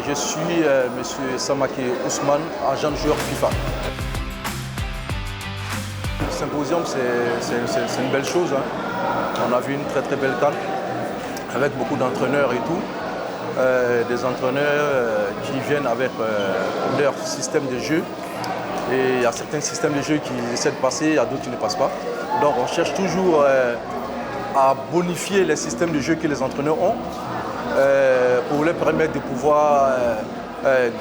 Je suis M. Samake Ousmane, agent de joueur FIFA. Le symposium, c'est une belle chose. On a vu une très belle CAN avec beaucoup d'entraîneurs et tout. Des entraîneurs qui viennent avec leur système de jeu. Et il y a certains systèmes de jeu qui essaient de passer, il y a d'autres qui ne passent pas. Donc on cherche toujours à bonifier les systèmes de jeu que les entraîneurs ont pour leur permettre de pouvoir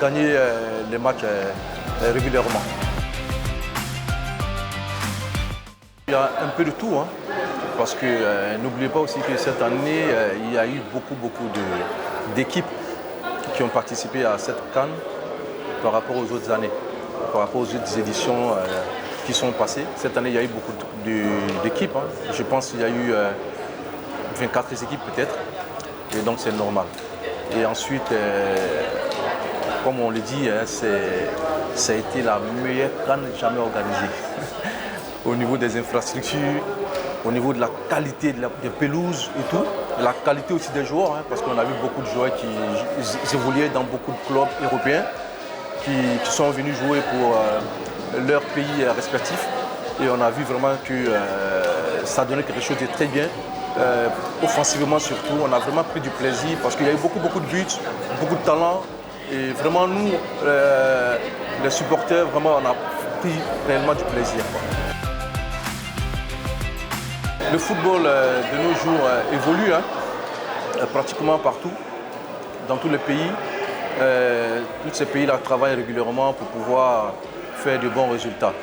gagner les matchs régulièrement. Il y a un peu de tout, parce que n'oubliez pas aussi que cette année, il y a eu beaucoup d'équipes qui ont participé à cette CAN par rapport aux autres années, par rapport aux autres éditions qui sont passées. Cette année, il y a eu beaucoup d'équipes. Je pense qu'il y a eu 24 équipes peut-être, et donc c'est normal. Et ensuite, comme on le dit, ça a été la meilleure CAN jamais organisée. Au niveau des infrastructures, au niveau de la qualité des pelouses et tout, et la qualité aussi des joueurs, parce qu'on a vu beaucoup de joueurs qui évoluaient dans beaucoup de clubs européens, qui sont venus jouer pour leur pays respectif. Et on a vu vraiment que ça donnait quelque chose de très bien. Offensivement surtout, on a vraiment pris du plaisir parce qu'il y a eu beaucoup de buts, beaucoup de talent. Et vraiment nous, les supporters, vraiment on a pris réellement du plaisir. Le football de nos jours évolue pratiquement partout, dans tous les pays. Tous ces pays-là travaillent régulièrement pour pouvoir faire de bons résultats.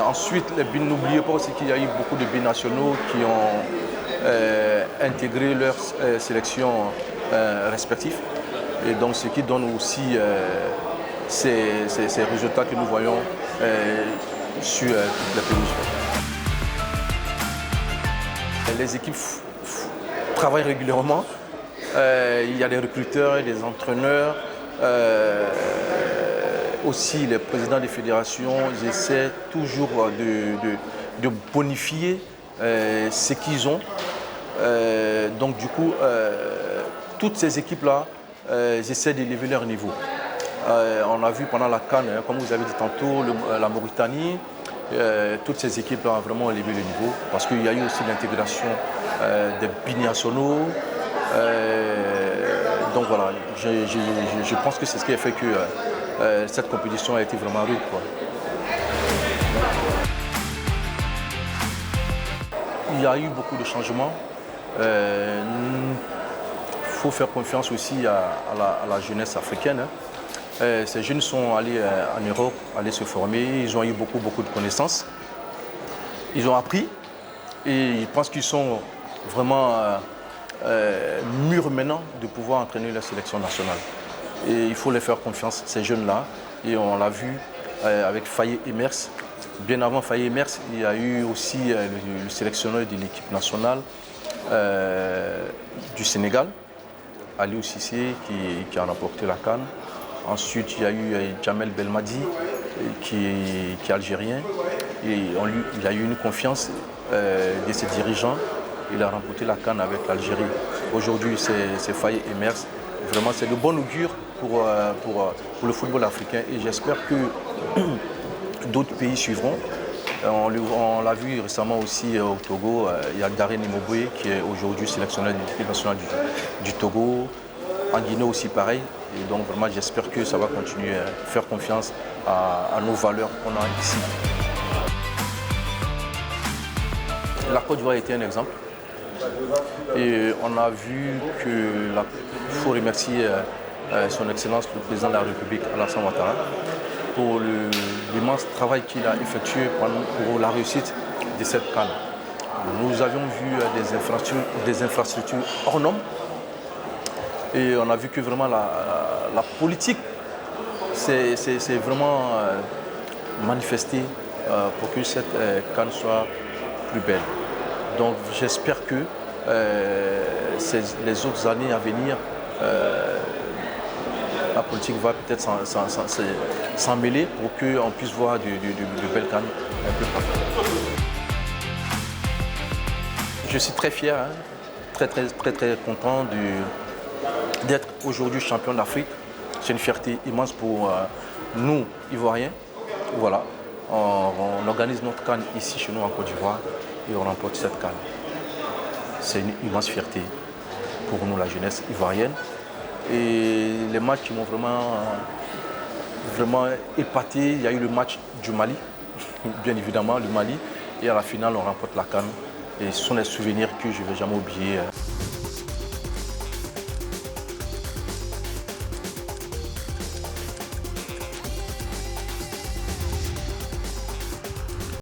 Ensuite, n'oubliez pas aussi qu'il y a eu beaucoup de binationaux qui ont intégré leurs sélections respectives. Et donc ce qui donne aussi ces résultats que nous voyons sur toute la pelouse. Les équipes travaillent régulièrement. Il y a des recruteurs et des entraîneurs. Aussi, les présidents des fédérations, ils essaient toujours de bonifier ce qu'ils ont. Donc du coup, toutes ces équipes-là, ils essaient d'élever leur niveau. On a vu pendant la CAN, comme vous avez dit tantôt, la Mauritanie, toutes ces équipes-là ont vraiment élevé le niveau parce qu'il y a eu aussi l'intégration des binationaux. Donc voilà, je pense que c'est ce qui a fait que cette compétition a été vraiment rude. Il y a eu beaucoup de changements. Il faut faire confiance aussi à la jeunesse africaine. Ces jeunes sont allés en Europe, allés se former, ils ont eu beaucoup de connaissances. Ils ont appris et je pense qu'ils sont vraiment mûrs maintenant de pouvoir entraîner la sélection nationale. Et il faut les faire confiance, ces jeunes-là. Et on l'a vu avec Faye Emers. Bien avant Faye Emers, il y a eu aussi le sélectionneur de l'équipe nationale du Sénégal, Aliou Cissé, qui a remporté la CAN. Ensuite, il y a eu Djamel Belmadi, qui est algérien. Et il a eu une confiance de ses dirigeants. Il a remporté la CAN avec l'Algérie. Aujourd'hui, c'est Faye Emers. Vraiment, c'est de bon augure pour le football africain. Et j'espère que d'autres pays suivront. On l'a vu récemment aussi au Togo. Il y a Darren Imoboué qui est aujourd'hui sélectionneur de l'équipe nationale du Togo. En Guinée aussi pareil. Et donc vraiment j'espère que ça va continuer à faire confiance à nos valeurs qu'on a ici. La Côte d'Ivoire a été un exemple. Et on a vu qu'il faut remercier son Excellence le Président de la République, Alassane Ouattara, pour l'immense travail qu'il a effectué pour la réussite de cette CAN. Nous avions vu des infrastructures hors normes. Et on a vu que vraiment la politique s'est vraiment manifestée pour que cette CAN soit plus belle. Donc j'espère que les autres années à venir, la politique va peut-être s'en mêler pour qu'on puisse voir de belles CAN un peu partout. Je suis très fier, très content d'être aujourd'hui champion d'Afrique C'est une fierté immense pour nous, Ivoiriens. Voilà, on organise notre CAN ici chez nous en Côte d'Ivoire et on remporte cette CAN. C'est une immense fierté pour nous, la jeunesse ivoirienne. Et les matchs qui m'ont vraiment épaté, il y a eu le match du Mali, bien évidemment, le Mali. Et à la finale, on remporte la CAN. Et ce sont des souvenirs que je ne vais jamais oublier.